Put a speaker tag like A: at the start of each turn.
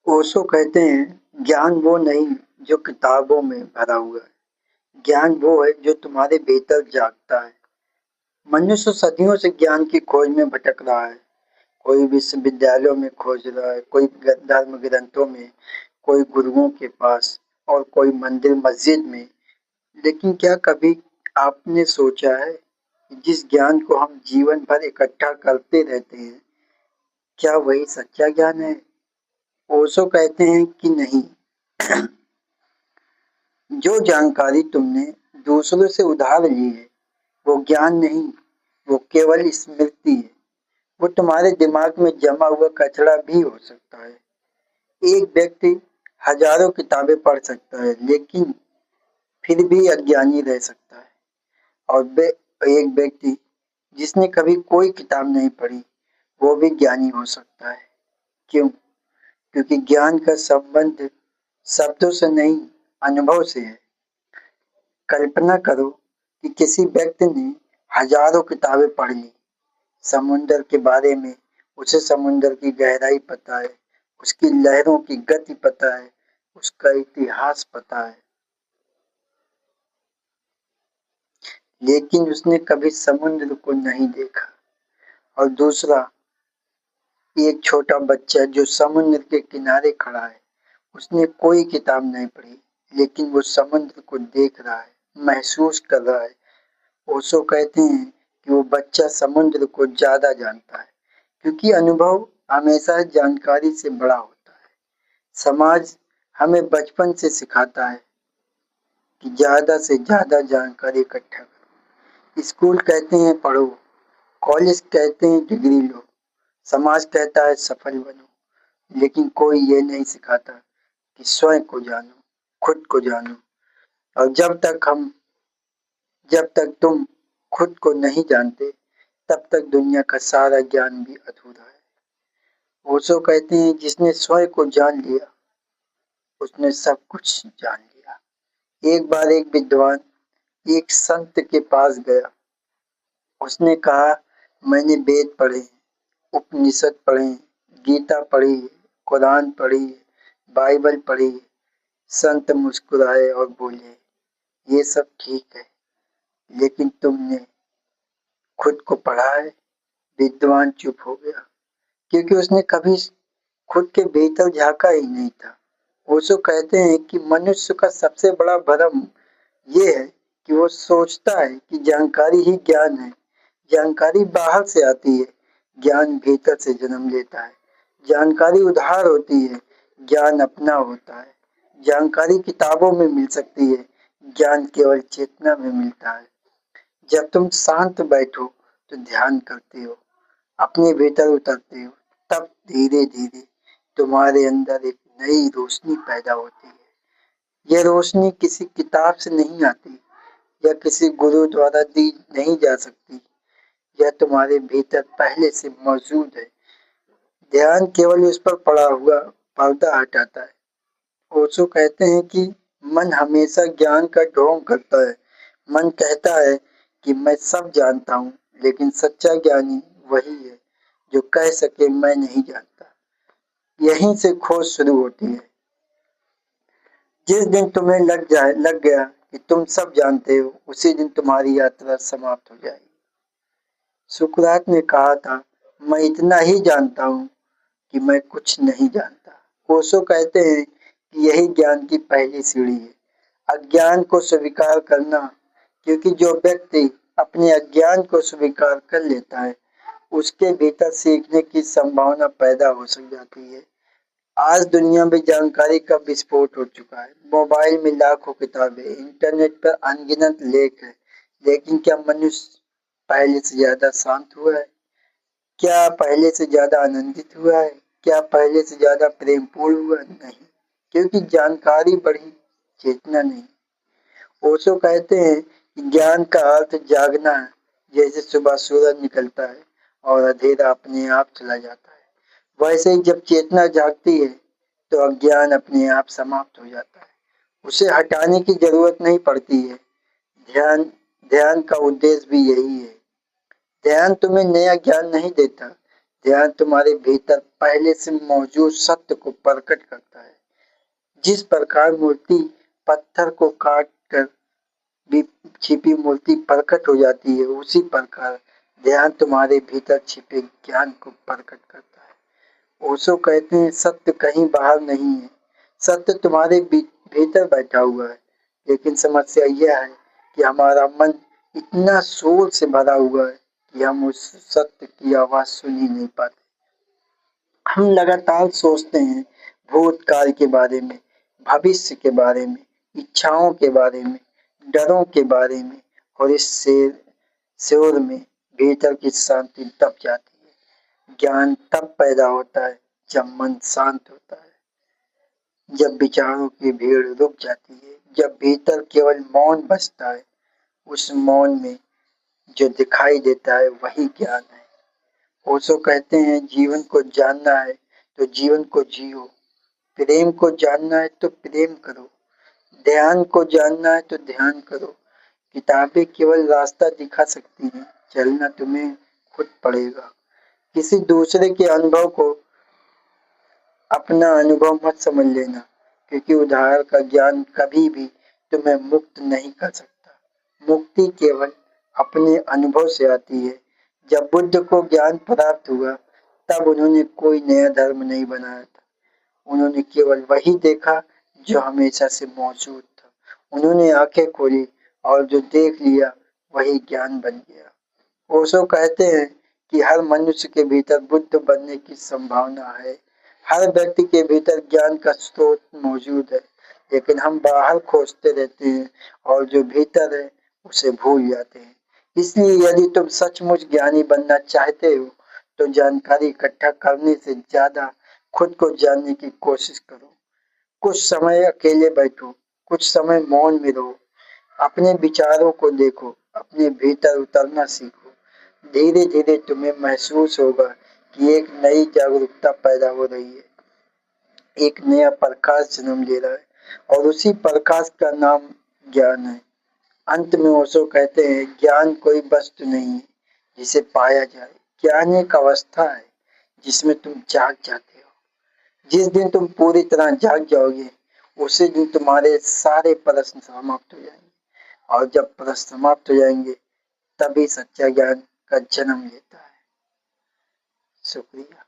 A: ओशो कहते हैं ज्ञान वो नहीं जो किताबों में भरा हुआ है। ज्ञान वो है जो तुम्हारे भीतर जागता है। मनुष्य सदियों से ज्ञान की खोज में भटक रहा है। कोई विश्वविद्यालयों में खोज रहा है, कोई धर्म ग्रंथों में, कोई गुरुओं के पास और कोई मंदिर मस्जिद में। लेकिन क्या कभी आपने सोचा है कि जिस ज्ञान को हम जीवन भर इकट्ठा करते रहते हैं, क्या वही सच्चा ज्ञान है? ओशो कहते हैं कि नहीं। जो जानकारी तुमने दूसरों से उधार ली है वो ज्ञान नहीं, वो केवल स्मृति है। वो तुम्हारे दिमाग में जमा हुआ कचरा भी हो सकता है। एक व्यक्ति हजारों किताबें पढ़ सकता है लेकिन फिर भी अज्ञानी रह सकता है। और एक व्यक्ति जिसने कभी कोई किताब नहीं पढ़ी वो भी ज्ञानी हो सकता है। क्यों? क्योंकि ज्ञान का संबंध शब्दों से नहीं, अनुभव से है। कल्पना करो कि किसी व्यक्ति ने हजारों किताबें पढ़ ली समुंदर के बारे में। उसे समुंदर की गहराई पता है, उसकी लहरों की गति पता है, उसका इतिहास पता है, लेकिन उसने कभी समुद्र को नहीं देखा। और दूसरा, एक छोटा बच्चा जो समुद्र के किनारे खड़ा है, उसने कोई किताब नहीं पढ़ी लेकिन वो समुद्र को देख रहा है, महसूस कर रहा है। ओशो कहते हैं कि वो बच्चा समुद्र को ज्यादा जानता है, क्योंकि अनुभव हमेशा जानकारी से बड़ा होता है। समाज हमें बचपन से सिखाता है कि ज्यादा से ज्यादा जानकारी इकट्ठा करो। स्कूल कहते हैं पढ़ो, कॉलेज कहते हैं डिग्री लो, समाज कहता है सफल बनो, लेकिन कोई ये नहीं सिखाता कि स्वयं को जानो, खुद को जानो। और जब तक तुम खुद को नहीं जानते, तब तक दुनिया का सारा ज्ञान भी अधूरा है। ओशो कहते हैं जिसने स्वयं को जान लिया उसने सब कुछ जान लिया। एक बार एक विद्वान एक संत के पास गया। उसने कहा, मैंने वेद पढ़े, उपनिषद पढ़े, गीता पढ़ी, कुरान पढ़ी, बाइबल पढ़ी। संत मुस्कुराए और बोले, ये सब ठीक है, लेकिन तुमने खुद को पढ़ा है? विद्वान चुप हो गया, क्योंकि उसने कभी खुद के भीतर झांका ही नहीं था। ओशो कहते हैं कि मनुष्य का सबसे बड़ा भ्रम ये है कि वो सोचता है कि जानकारी ही ज्ञान है। जानकारी बाहर से आती है, ज्ञान भीतर से जन्म लेता है। जानकारी उधार होती है, ज्ञान अपना होता है। जानकारी किताबों में मिल सकती है, ज्ञान केवल चेतना में मिलता है। जब तुम शांत बैठो तो ध्यान करते हो, अपने भीतर उतरते हो, तब धीरे धीरे तुम्हारे अंदर एक नई रोशनी पैदा होती है। यह रोशनी किसी किताब से नहीं आती या किसी गुरु द्वारा दी नहीं जा सकती। यह तुम्हारे भीतर पहले से मौजूद है। ध्यान केवल उस पर पड़ा हुआ पर्दा हटाता है। ओशो कहते हैं कि मन हमेशा ज्ञान का ढोंग करता है। मन कहता है कि मैं सब जानता हूँ, लेकिन सच्चा ज्ञानी वही है जो कह सके मैं नहीं जानता। यहीं से खोज शुरू होती है। जिस दिन तुम्हें लग गया कि तुम सब जानते हो, उसी दिन तुम्हारी यात्रा समाप्त हो जाएगी। सुकरात ने कहा था, मैं इतना ही जानता हूँ कि मैं कुछ नहीं जानता। ओशो कहते हैं कि यही ज्ञान की पहली सीढ़ी है, अज्ञान को स्वीकार करना। क्योंकि जो व्यक्ति अपने अज्ञान को स्वीकार कर लेता है, उसके भीतर सीखने की संभावना पैदा हो सक जाती है। आज दुनिया में जानकारी का विस्फोट हो चुका है। मोबाइल में लाखों किताबें, इंटरनेट पर अनगिनत लेख है, लेकिन क्या मनुष्य पहले से ज्यादा शांत हुआ है? क्या पहले से ज्यादा आनंदित हुआ है? क्या पहले से ज्यादा प्रेमपूर्ण हुआ? नहीं, क्योंकि जानकारी बढ़ी, चेतना नहीं। ओशो कहते हैं कि ज्ञान का अर्थ जागना है। जैसे सुबह सूरज निकलता है और अंधेरा अपने आप चला जाता है, वैसे ही जब चेतना जागती है तो अज्ञान अपने आप समाप्त हो जाता है। उसे हटाने की जरूरत नहीं पड़ती है। ध्यान ध्यान का उद्देश्य भी यही है। ध्यान तुम्हें नया ज्ञान नहीं देता, ध्यान तुम्हारे भीतर पहले से मौजूद सत्य को प्रकट करता है। जिस प्रकार मूर्ति पत्थर को काट कर भी छिपी मूर्ति प्रकट हो जाती है, उसी प्रकार ध्यान तुम्हारे भीतर छिपे ज्ञान को प्रकट करता है। ओशो कहते हैं सत्य कहीं बाहर नहीं है, सत्य तुम्हारे भीतर बैठा हुआ है। लेकिन समस्या यह है कि हमारा मन इतना शोर से भरा हुआ है कि हम उस सत्य की आवाज सुन ही नहीं पाते। हम लगातार सोचते हैं भूतकाल के बारे में, भविष्य के बारे में, इच्छाओं के बारे में, डरों के बारे में, और इस शोर में भीतर की शांति दब जाती है। ज्ञान तब पैदा होता है जब मन शांत होता है, जब विचारों की भीड़ रुक जाती है, जब भीतर केवल मौन बचता है। उस मौन में जो दिखाई देता है वही ज्ञान है। ओशो कहते हैं जीवन को जानना है तो जीवन को जियो, प्रेम को जानना है तो प्रेम करो, ध्यान को जानना है तो ध्यान करो। किताबें केवल रास्ता दिखा सकती हैं, चलना तुम्हें खुद पड़ेगा। किसी दूसरे के अनुभव को अपना अनुभव मत समझ लेना, क्योंकि उदाहरण का ज्ञान कभी भी तुम्हें मुक्त नहीं कर सकता। मुक्ति केवल अपने अनुभव से आती है। जब बुद्ध को ज्ञान प्राप्त हुआ तब उन्होंने कोई नया धर्म नहीं बनाया था, उन्होंने केवल वही देखा जो हमेशा से मौजूद था। उन्होंने आंखें खोली और जो देख लिया वही ज्ञान बन गया। ओशो कहते हैं कि हर मनुष्य के भीतर बुद्ध बनने की संभावना है। हर व्यक्ति के भीतर ज्ञान का स्रोत मौजूद है, लेकिन हम बाहर खोजते रहते हैं और जो भीतर है उसे भूल जाते हैं। इसलिए यदि तुम सचमुच ज्ञानी बनना चाहते हो तो जानकारी इकट्ठा करने से ज्यादा खुद को जानने की कोशिश करो। कुछ समय अकेले बैठो, कुछ समय मौन में रहो, अपने विचारों को देखो, अपने भीतर उतरना सीखो। धीरे धीरे तुम्हें महसूस होगा कि एक नई जागरूकता पैदा हो रही है, एक नया प्रकाश जन्म ले रहा है, और उसी प्रकाश का नाम ज्ञान है। अंत में ओशो कहते हैं ज्ञान कोई वस्तु नहीं है जिसे पाया जाए, ज्ञान एक अवस्था है जिसमें तुम जाग जाते हो। जिस दिन तुम पूरी तरह जाग जाओगे उसी दिन तुम्हारे सारे प्रश्न समाप्त हो जाएंगे, और जब प्रश्न समाप्त हो जाएंगे तभी सच्चा ज्ञान का जन्म लेता है। शुक्रिया।